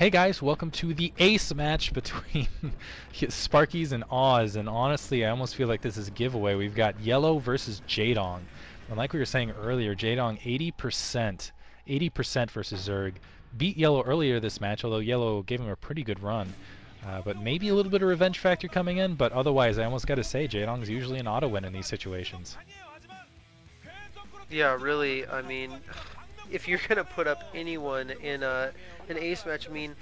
Hey guys, welcome to the ace match between Sparkyz and Oz, and honestly I almost feel like this is a giveaway. We've got Yellow versus Jaedong. And like we were saying earlier, Jaedong 80% versus Zerg. Beat Yellow earlier this match, although Yellow gave him a pretty good run. But maybe a little bit of revenge factor coming in, but otherwise I almost gotta say Jaedong's usually an auto win in these situations. Yeah, really. I mean, if you're gonna put up anyone in an ace match, I mean,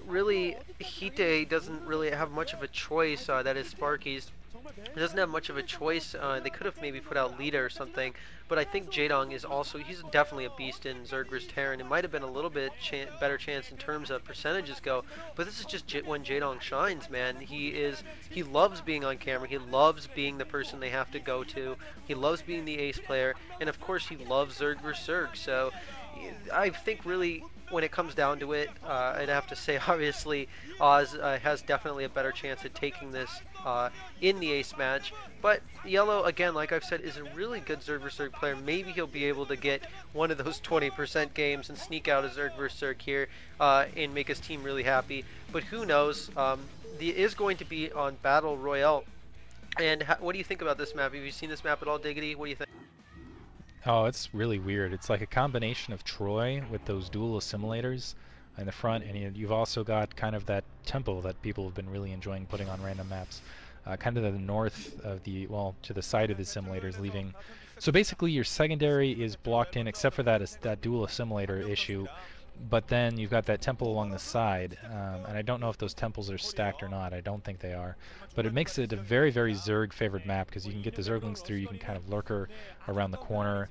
really, Hite doesn't really have much of a choice. That is Sparkyz. He doesn't have much of a choice. They could have maybe put out Lita or something, but I think Jaedong is he's definitely a beast in Zerg vs Terran. It might have been a little bit better chance in terms of percentages go, but this is just when Jaedong shines, man. He loves being on camera. He loves being the person they have to go to. He loves being the ace player, and of course he loves Zerg vs Zerg. So I think really when it comes down to it, I'd have to say obviously Oz has definitely a better chance at taking this in the ace match. But Yellow, again, like I've said, is a really good Zerg vs Zerg player. Maybe he'll be able to get one of those 20% games and sneak out a Zerg vs Zerg here and make his team really happy. But who knows? It is going to be on Battle Royale. And what do you think about this map? Have you seen this map at all, Diggity? What do you think? Oh, it's really weird. It's like a combination of Troy with those dual assimilators in the front, and you've also got kind of that tempo that people have been really enjoying putting on random maps. Kind of to the north of the, well, to the side of the assimilators, leaving. So basically, your secondary is blocked in, except for that dual assimilator issue. But then you've got that temple along the side, and I don't know if those temples are stacked or not. I don't think they are. But it makes it a very, very Zerg-favored map because you can get the Zerglings through, you can kind of lurker around the corner.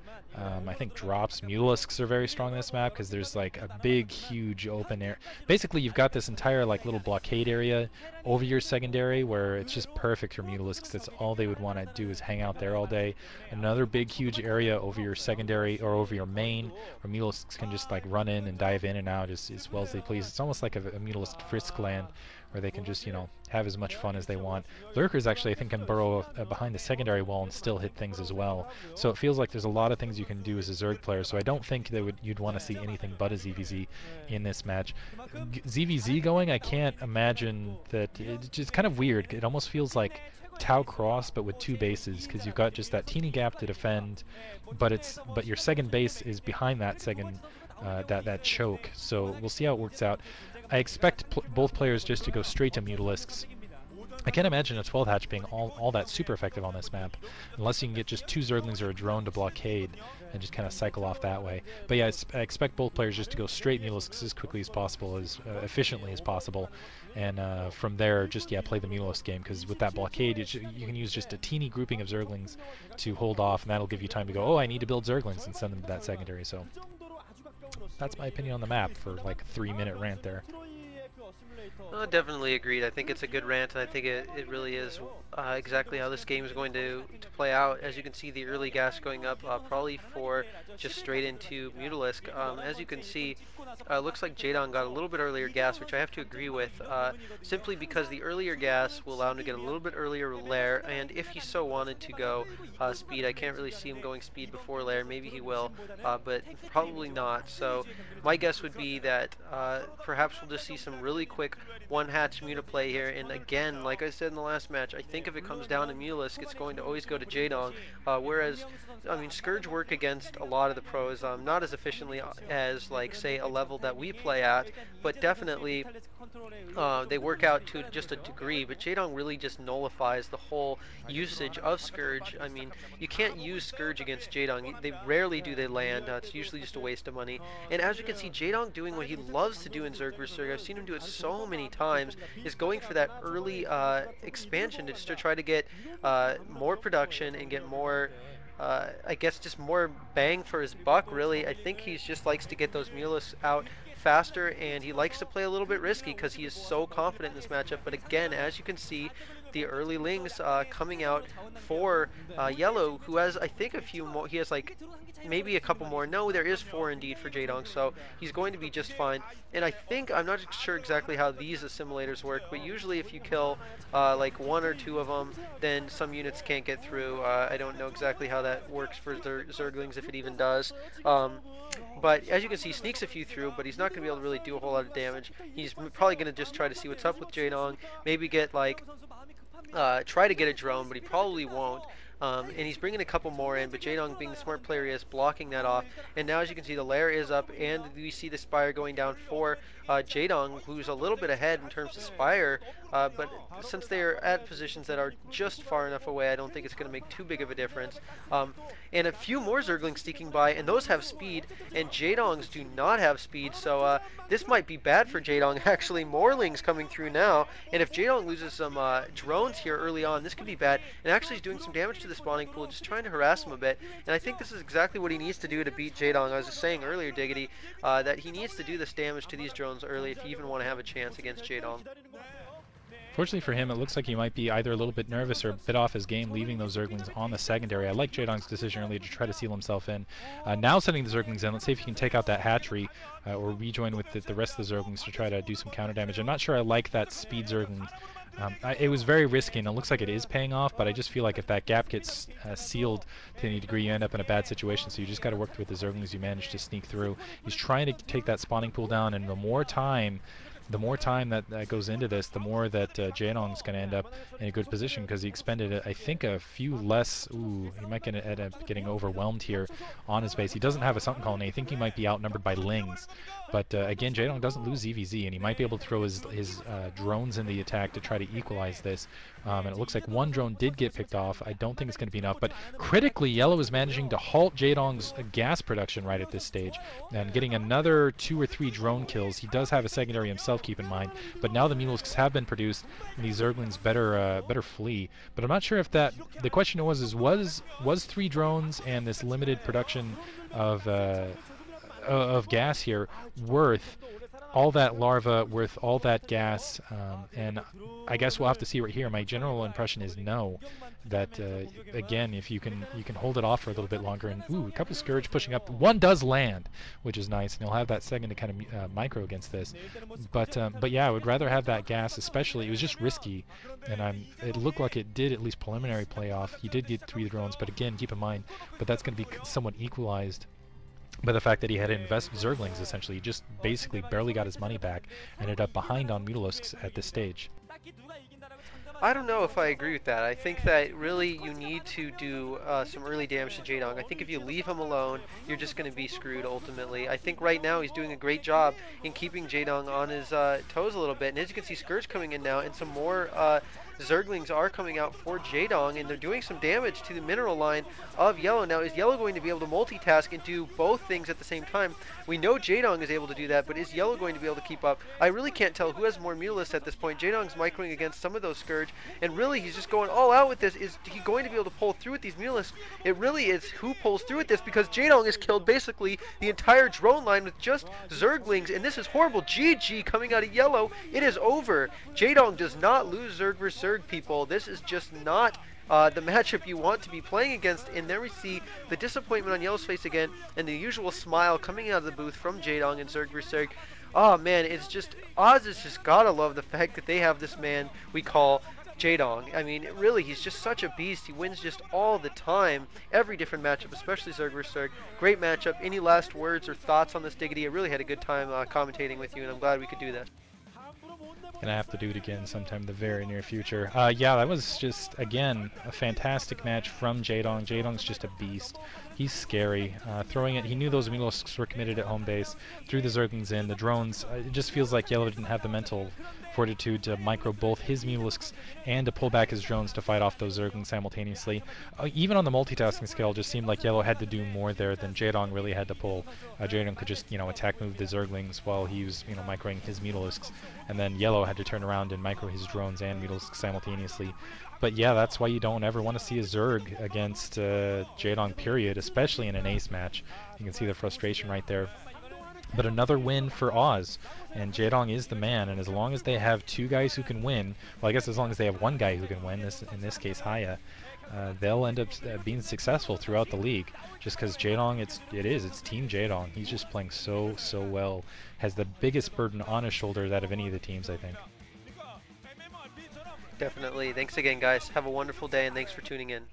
I think drops, Mulisks are very strong in this map because there's like a big, huge open area. Basically, you've got this entire like little blockade area over your secondary where it's just perfect for Mulisks. That's all they would want to do is hang out there all day. Another big, huge area over your secondary or over your main where Mulisks can just like run in and dive in and out as well as they please. It's almost like a Mutalisk Frisk land where they can just, you know, have as much fun as they want. Lurkers actually, I think, can burrow behind the secondary wall and still hit things as well. So it feels like there's a lot of things you can do as a Zerg player, so I don't think that you'd want to see anything but a ZVZ in this match. ZVZ going, I can't imagine that. It's just kind of weird. It almost feels like Tau Cross, but with two bases, because you've got just that teeny gap to defend, but your second base is behind that second that choke. So we'll see how it works out. I expect both players just to go straight to Mutalisks. I can't imagine a 12 hatch being all that super effective on this map, unless you can get just two Zerglings or a drone to blockade and just kind of cycle off that way. But yeah, I expect both players just to go straight Mutalisks as quickly as possible, as efficiently as possible, and from there just play the Mutalisk game, because with that blockade you can use just a teeny grouping of Zerglings to hold off, and that'll give you time to go, oh, I need to build Zerglings, and send them to that secondary. So that's my opinion on the map for like a 3-minute rant there. Definitely agreed. I think it's a good rant, and I think it really is exactly how this game is going to play out. As you can see, the early gas going up probably for just straight into Mutalisk. As you can see, looks like Jaedong got a little bit earlier gas, which I have to agree with, simply because the earlier gas will allow him to get a little bit earlier lair, and if he so wanted to go speed, I can't really see him going speed before lair. Maybe he will, but probably not. So my guess would be that perhaps we'll just see some really quick one-hatch Muta play here, and again, like I said in the last match, I think if it comes down to Mutalisk, it's going to always go to Jaedong, whereas, I mean, Scourge work against a lot of the pros, not as efficiently as, like, say, a level that we play at, but definitely they work out to just a degree, but Jaedong really just nullifies the whole usage of Scourge. I mean, you can't use Scourge against Jaedong. They rarely do they land. It's usually just a waste of money. And as you can see, Jaedong doing what he loves to do in Zerg vs Zerg, I've seen him do it so many times, is going for that early expansion to just to try to get more production and get more I guess just more bang for his buck, really. I think he just likes to get those Mulis out faster, and he likes to play a little bit risky because he is so confident in this matchup. But again, as you can see, the early lings coming out for Yellow, who has, I think, a few more. He has like maybe a couple more. No, there is 4 indeed for Jaedong, so he's going to be just fine. And I think, I'm not sure exactly how these assimilators work, but usually if you kill like 1 or 2 of them, then some units can't get through. I don't know exactly how that works for Zerglings, if it even does. But as you can see, he sneaks a few through, but he's not going to be able to really do a whole lot of damage. He's probably going to just try to see what's up with Jaedong, maybe get like try to get a drone, but he probably won't. And he's bringing a couple more in, but Jaedong, being the smart player he is, blocking that off. And now, as you can see, the lair is up, and we see the Spire going down for Jaedong, who's a little bit ahead in terms of Spire. But since they are at positions that are just far enough away, I don't think it's going to make too big of a difference. And a few more Zerglings sneaking by, and those have speed, and Jaedong's do not have speed, so this might be bad for Jaedong. Actually, more lings coming through now, and if Jaedong loses some drones here early on, this could be bad. And actually he's doing some damage to the spawning pool, just trying to harass him a bit, and I think this is exactly what he needs to do to beat Jaedong. I was just saying earlier, Diggity, that he needs to do this damage to these drones early if you even want to have a chance against Jaedong. Fortunately for him, it looks like he might be either a little bit nervous or a bit off his game, leaving those Zerglings on the secondary. I like Jaedong's decision earlier to try to seal himself in. Now sending the Zerglings in, let's see if he can take out that hatchery or rejoin with the rest of the Zerglings to try to do some counter damage. I'm not sure I like that speed Zergling. It was very risky, and it looks like it is paying off, but I just feel like if that gap gets sealed to any degree, you end up in a bad situation, so you just got to work with the Zerglings you manage to sneak through. He's trying to take that spawning pool down, and the more time that goes into this, the more that Jaedong's going to end up in a good position, because he expended, I think, a few less. Ooh, he might end up getting overwhelmed here on his base. He doesn't have a Sunken Colony. I think he might be outnumbered by lings. But again, Jaedong doesn't lose EVZ, and he might be able to throw his drones in the attack to try to equalize this. And it looks like 1 drone did get picked off. I don't think it's going to be enough. But critically, Yellow is managing to halt Jaedong's gas production right at this stage, and getting another 2 or 3 drone kills. He does have a secondary himself, keep in mind. But now the Mulisks have been produced, and these Zerglings better flee. But I'm not sure if that. The question was 3 drones and this limited production of gas here worth all that larva, worth all that gas? And I guess we'll have to see right here. My general impression is no. That again, if you can hold it off for a little bit longer. And ooh, a couple Scourge pushing up. 1 does land, which is nice, and he'll have that second to kind of micro against this. But yeah, I would rather have that gas, especially. It was just risky, and it looked like it did at least preliminary play off. He did get 3 drones, but again, keep in mind, but that's going to be somewhat equalized by the fact that he had to invest Zerglings, essentially. He just basically barely got his money back, ended up behind on Mulisks at this stage. I don't know if I agree with that. I think that really you need to do some early damage to Jaedong. I think if you leave him alone, you're just going to be screwed ultimately. I think right now he's doing a great job in keeping Jaedong on his toes a little bit. And as you can see, Scourge coming in now, and some more Zerglings are coming out for Jaedong, and they're doing some damage to the mineral line of Yellow. Now, is Yellow going to be able to multitask and do both things at the same time? We know Jaedong is able to do that, but is Yellow going to be able to keep up? I really can't tell who has more Mutalisks at this point. Jaedong's microing against some of those Scourge, and really he's just going all out with this. Is he going to be able to pull through with these Mutalisks? It really is who pulls through with this, because Jaedong has killed basically the entire drone line with just Zerglings, and this is horrible. GG coming out of Yellow. It is over. Jaedong does not lose Zerg versus Zerg, people. This is just not the matchup you want to be playing against. And there we see the disappointment on Yellow's face again, and the usual smile coming out of the booth from Jaedong and Zerg vs Zerg. Oh man, it's just, Oz has just gotta love the fact that they have this man we call Jaedong. I mean, really, he's just such a beast. He wins just all the time, every different matchup, especially Zerg vs Zerg. Great matchup. Any last words or thoughts on this, Diggity? I really had a good time commentating with you, and I'm glad we could do this. Gonna have to do it again sometime in the very near future. Yeah, that was just, again, a fantastic match from Jaedong. Jaedong's just a beast. He's scary. Throwing it, he knew those Mulisks were committed at home base. Threw the Zerglings in, the drones. It just feels like Yellow didn't have the mental fortitude to micro both his Mulisks and to pull back his drones to fight off those Zerglings simultaneously. Even on the multitasking scale, it just seemed like Yellow had to do more there than Jaedong really had to pull. Jaedong could just, attack move the Zerglings while he was, microing his Mulisks, and then Yellow had to turn around and micro his drones and Mulisks simultaneously. But yeah, that's why you don't ever want to see a Zerg against Jaedong, period, especially in an ace match. You can see the frustration right there. But another win for Oz, and Jaedong is the man. And as long as they have two guys who can win, well, I guess as long as they have one guy who can win, in this case Haya, they'll end up being successful throughout the league. Just because Jaedong, it's Team Jaedong. He's just playing so well. Has the biggest burden on his shoulders out of any of the teams, I think. Definitely. Thanks again, guys. Have a wonderful day, and thanks for tuning in.